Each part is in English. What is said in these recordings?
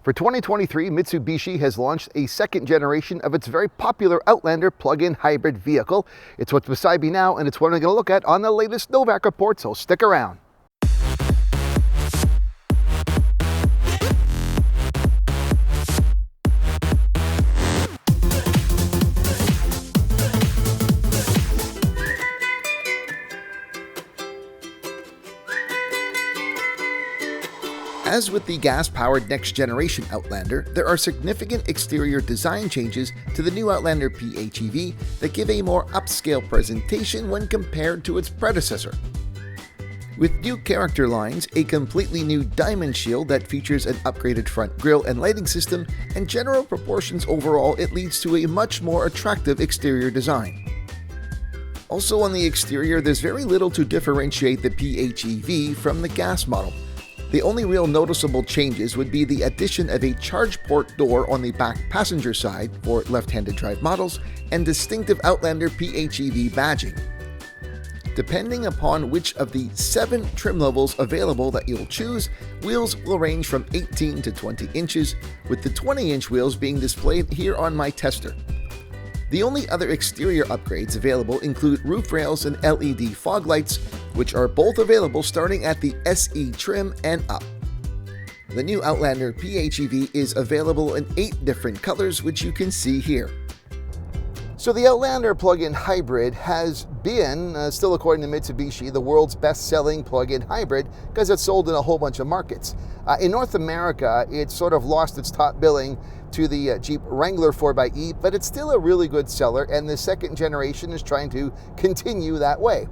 For 2023, Mitsubishi has launched a second generation of its very popular Outlander plug-in hybrid vehicle. It's what's beside me now, and it's what I'm going to look at on the latest Novak report, so stick around. As with the gas-powered next-generation Outlander, there are significant exterior design changes to the new Outlander PHEV that give a more upscale presentation when compared to its predecessor. With new character lines, a completely new diamond shield that features an upgraded front grille and lighting system, and general proportions overall, it leads to a much more attractive exterior design. Also on the exterior, there's very little to differentiate the PHEV from the gas model. The only real noticeable changes would be the addition of a charge port door on the back passenger side for left-handed drive models and distinctive Outlander PHEV badging. Depending upon which of the 7 trim levels available that you'll choose, wheels will range from 18 to 20 inches, with the 20-inch wheels being displayed here on my tester. The only other exterior upgrades available include roof rails and LED fog lights, which are both available starting at the SE trim and up. The new Outlander PHEV is available in 8 different colors, which you can see here. So the Outlander plug-in hybrid has been, still according to Mitsubishi, the world's best-selling plug-in hybrid because it's sold in a whole bunch of markets. In North America, it sort of lost its top billing to the Jeep Wrangler 4xe, but it's still a really good seller, and the second generation is trying to continue that way.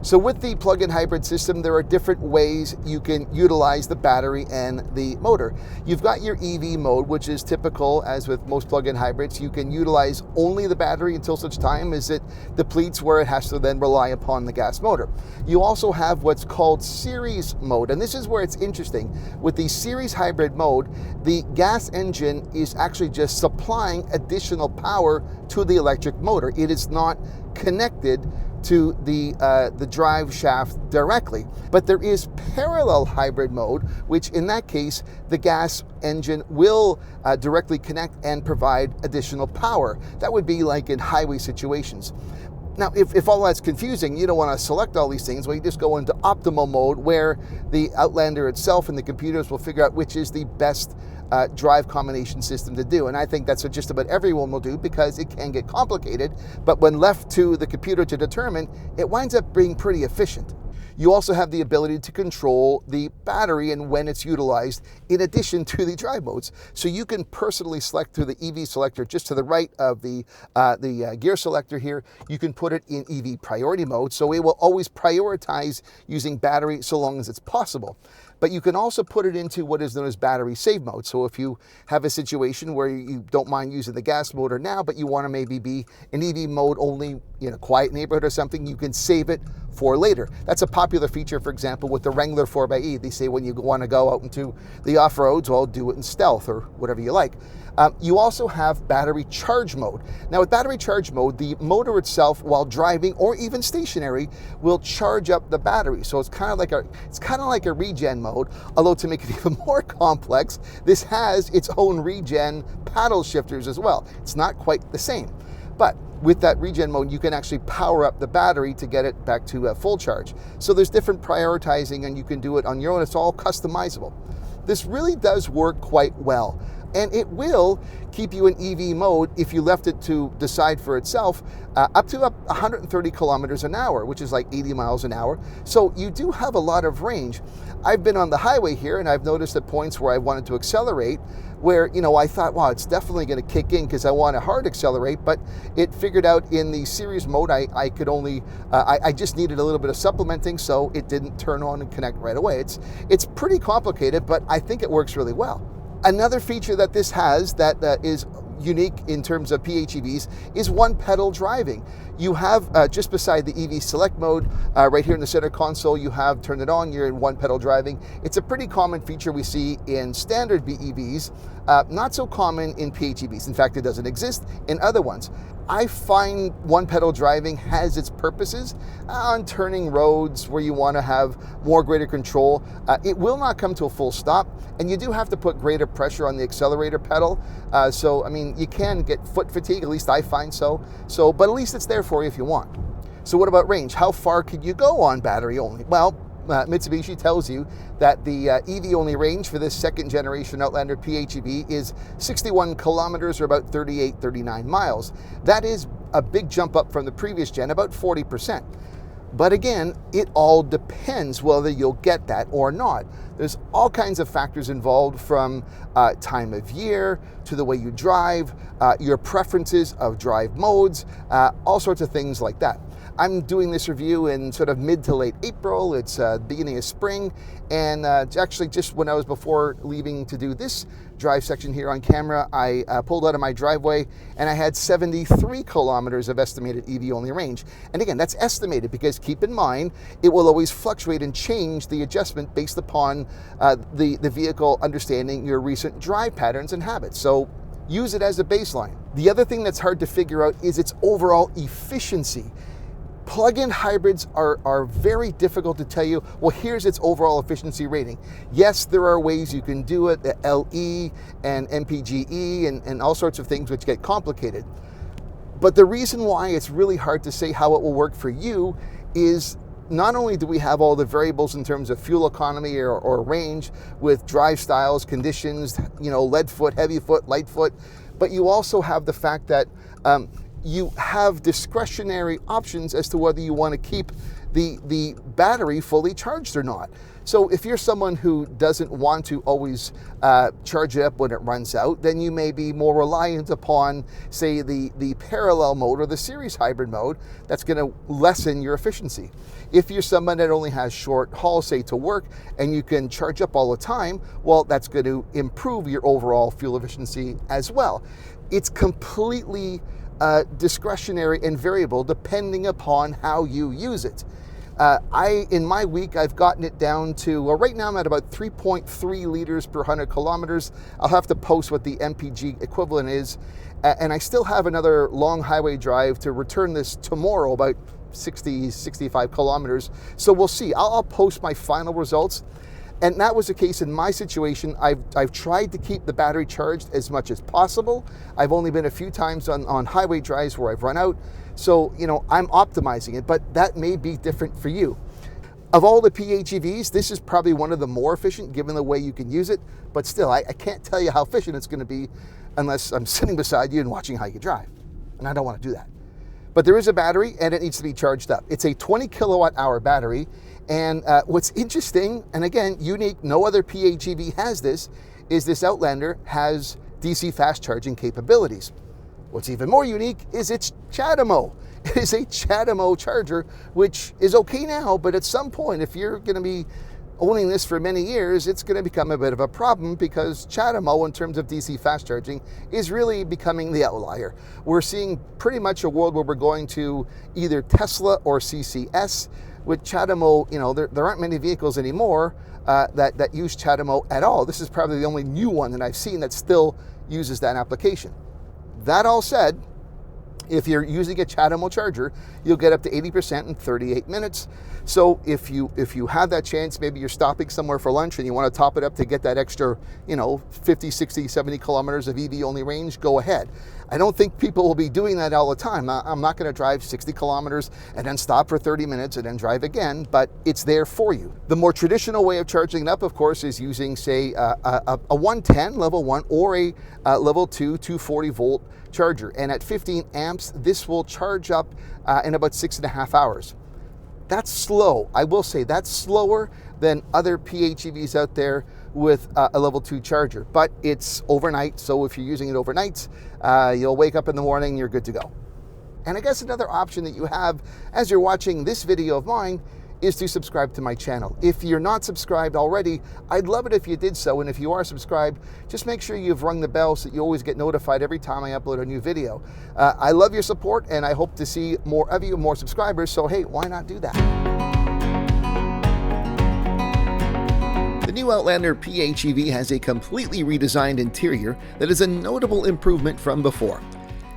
So with the plug-in hybrid system, there are different ways you can utilize the battery and the motor. You've got your EV mode, which is typical, as with most plug-in hybrids. You can utilize only the battery until such time as it depletes, where it has to then rely upon the gas motor. You also have what's called series mode, and this is where it's interesting. With the series hybrid mode, the gas engine is actually just supplying additional power to the electric motor. It is not connected to the drive shaft directly. But there is parallel hybrid mode, which in that case, the gas engine will directly connect and provide additional power. That would be like in highway situations. Now, if all that's confusing, you don't want to select all these things, well, you just go into optimal mode, where the Outlander itself and the computers will figure out which is the best drive combination system to do. And I think that's what just about everyone will do, because it can get complicated, but when left to the computer to determine, it winds up being pretty efficient. You also have the ability to control the battery and when it's utilized, in addition to the drive modes. So you can personally select through the EV selector just to the right of the gear selector here. You can put it in EV priority mode, so it will always prioritize using battery so long as it's possible. But you can also put it into what is known as battery save mode. So if you have a situation where you don't mind using the gas motor now, but you want to maybe be in EV mode only in a quiet neighborhood or something, you can save it for later. That's a popular feature, for example, with the Wrangler 4xe. They say when you want to go out into the off-roads, well, do it in stealth or whatever you like. You also have battery charge mode. Now with battery charge mode, the motor itself, while driving or even stationary, will charge up the battery. So it's kind of like a regen mode, although to make it even more complex, this has its own regen paddle shifters as well. It's not quite the same. But with that regen mode, you can actually power up the battery to get it back to a full charge. So there's different prioritizing, and you can do it on your own. It's all customizable. This really does work quite well. And it will keep you in EV mode if you left it to decide for itself up to 130 kilometers an hour, which is like 80 miles an hour. So you do have a lot of range. I've been on the highway here, and I've noticed at points where I wanted to accelerate, where, I thought, wow, it's definitely going to kick in because I want to hard accelerate, but it figured out in the series mode I could only, I just needed a little bit of supplementing, so it didn't turn on and connect right away. It's pretty complicated, but I think it works really well. Another feature that this has that is unique in terms of PHEVs is one-pedal driving. You have, just beside the EV select mode, right here in the center console, you have turn it on, you're in one-pedal driving. It's a pretty common feature we see in standard BEVs, not so common in PHEVs. In fact, it doesn't exist in other ones. I find one-pedal driving has its purposes on turning roads where you want to have greater control. It will not come to a full stop, and you do have to put greater pressure on the accelerator pedal. So, I mean, you can get foot fatigue, at least I find so. But at least it's there for you if you want. So what about range? How far could you go on battery only? Well, Mitsubishi tells you that the EV-only range for this second generation Outlander PHEV is 61 kilometers or about 39 miles. That is a big jump up from the previous gen, about 40%. But again, it all depends whether you'll get that or not. There's all kinds of factors involved, from time of year to the way you drive, your preferences of drive modes, all sorts of things like that. I'm doing this review in sort of mid to late April. It's beginning of spring, and actually just when I was before leaving to do this drive section here on camera, I pulled out of my driveway and I had 73 kilometers of estimated EV-only range. And again, that's estimated because keep in mind, it will always fluctuate and change the adjustment based upon the vehicle understanding your recent drive patterns and habits. So use it as a baseline. The other thing that's hard to figure out is its overall efficiency. Plug-in hybrids are very difficult to tell you, well, here's its overall efficiency rating. Yes, there are ways you can do it, the LE and MPGE and all sorts of things which get complicated. But the reason why it's really hard to say how it will work for you is not only do we have all the variables in terms of fuel economy or range with drive styles, conditions, lead foot, heavy foot, light foot, but you also have the fact that you have discretionary options as to whether you want to keep the battery fully charged or not. So if you're someone who doesn't want to always charge it up when it runs out, then you may be more reliant upon, say, the parallel mode or the series hybrid mode. That's going to lessen your efficiency. If you're someone that only has short haul, say to work, and you can charge up all the time, well, that's going to improve your overall fuel efficiency as well. It's completely discretionary and variable depending upon how you use it. In my week, I've gotten it down to, well, right now I'm at about 3.3 liters per 100 kilometers. I'll have to post what the MPG equivalent is. And I still have another long highway drive to return this tomorrow, about 65 kilometers. So we'll see. I'll post my final results. And that was the case in my situation. I've tried to keep the battery charged as much as possible. I've only been a few times on highway drives where I've run out. So, I'm optimizing it, but that may be different for you. Of all the PHEVs, this is probably one of the more efficient given the way you can use it, but still, I can't tell you how efficient it's going to be unless I'm sitting beside you and watching how you drive. And I don't want to do that. But there is a battery and it needs to be charged up. It's a 20 kilowatt hour battery. And what's interesting, and again, unique, no other PHEV has this, is this Outlander has DC fast charging capabilities. What's even more unique is its CHAdeMO. It is a CHAdeMO charger, which is okay now, but at some point, if you're going to be owning this for many years, it's going to become a bit of a problem because CHAdeMO, in terms of DC fast charging, is really becoming the outlier. We're seeing pretty much a world where we're going to either Tesla or CCS. With CHAdeMO, there aren't many vehicles anymore that use CHAdeMO at all. This is probably the only new one that I've seen that still uses that application. That all said, if you're using a CHAdeMO charger, you'll get up to 80% in 38 minutes. So if you have that chance, maybe you're stopping somewhere for lunch and you want to top it up to get that extra, 50, 60, 70 kilometers of EV-only range, go ahead. I don't think people will be doing that all the time. I'm not going to drive 60 kilometers and then stop for 30 minutes and then drive again, but it's there for you. The more traditional way of charging it up, of course, is using, say, a 110 level 1 or a level 2 240 volt charger. And at 15 amps, this will charge up in about 6.5 hours. That's slow. I will say that's slower than other PHEVs out there with a level 2 charger, but it's overnight. So if you're using it overnight, you'll wake up in the morning, you're good to go. And I guess another option that you have as you're watching this video of mine is to subscribe to my channel. If you're not subscribed already, I'd love it if you did so. And if you are subscribed, just make sure you've rung the bell so that you always get notified every time I upload a new video. I love your support and I hope to see more of you, more subscribers. So hey, why not do that? The new Outlander PHEV has a completely redesigned interior that is a notable improvement from before.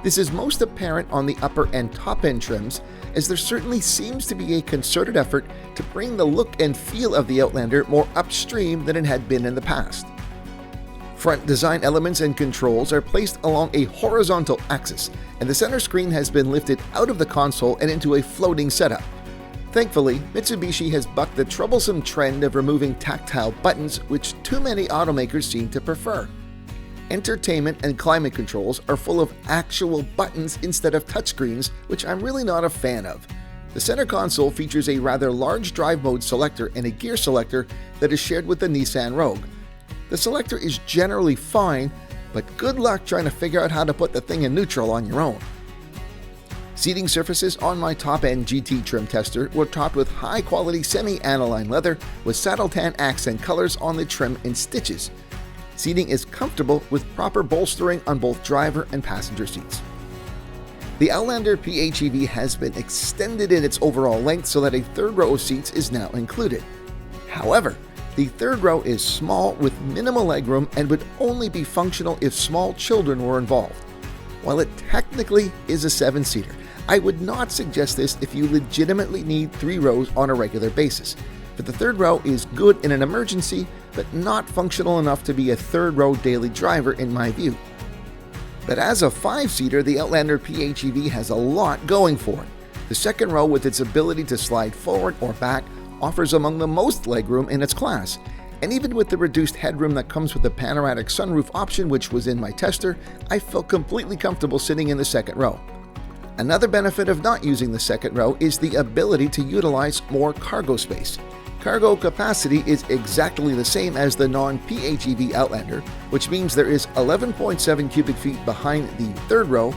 This is most apparent on the upper and top end trims, as there certainly seems to be a concerted effort to bring the look and feel of the Outlander more upstream than it had been in the past. Front design elements and controls are placed along a horizontal axis, and the center screen has been lifted out of the console and into a floating setup. Thankfully, Mitsubishi has bucked the troublesome trend of removing tactile buttons, which too many automakers seem to prefer. Entertainment and climate controls are full of actual buttons instead of touchscreens, which I'm really not a fan of. The center console features a rather large drive mode selector and a gear selector that is shared with the Nissan Rogue. The selector is generally fine, but good luck trying to figure out how to put the thing in neutral on your own. Seating surfaces on my top-end GT trim tester were topped with high-quality semi-aniline leather with saddle tan accent colors on the trim and stitches. Seating is comfortable with proper bolstering on both driver and passenger seats. The Outlander PHEV has been extended in its overall length so that a third row of seats is now included. However, the third row is small with minimal legroom and would only be functional if small children were involved. While it technically is a 7-seater, I would not suggest this if you legitimately need 3 rows on a regular basis. But the third row is good in an emergency, but not functional enough to be a third row daily driver in my view. But as a 5-seater, the Outlander PHEV has a lot going for it. The second row, with its ability to slide forward or back, offers among the most legroom in its class. And even with the reduced headroom that comes with the panoramic sunroof option, which was in my tester, I felt completely comfortable sitting in the second row. Another benefit of not using the second row is the ability to utilize more cargo space. Cargo capacity is exactly the same as the non-PHEV Outlander, which means there is 11.7 cubic feet behind the third row,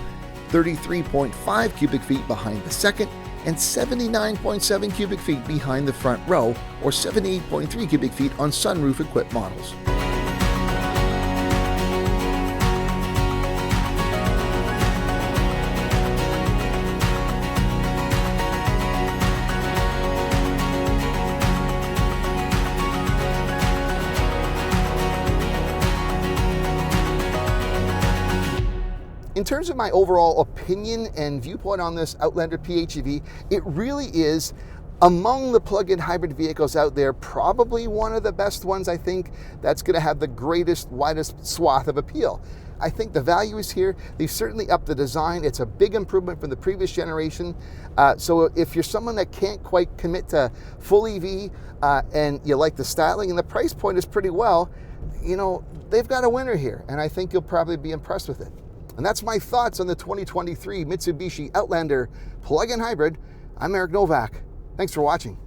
33.5 cubic feet behind the second, and 79.7 cubic feet behind the front row, or 78.3 cubic feet on sunroof-equipped models. In terms of my overall opinion and viewpoint on this Outlander PHEV, it really is, among the plug-in hybrid vehicles out there, probably one of the best ones. I think that's going to have the greatest, widest swath of appeal. I think the value is here. They've certainly upped the design. It's a big improvement from the previous generation. So if you're someone that can't quite commit to full EV and you like the styling and the price point is pretty well, you know, they've got a winner here, and I think you'll probably be impressed with it. And that's my thoughts on the 2023 Mitsubishi Outlander plug-in hybrid. I'm Eric Novak. Thanks for watching.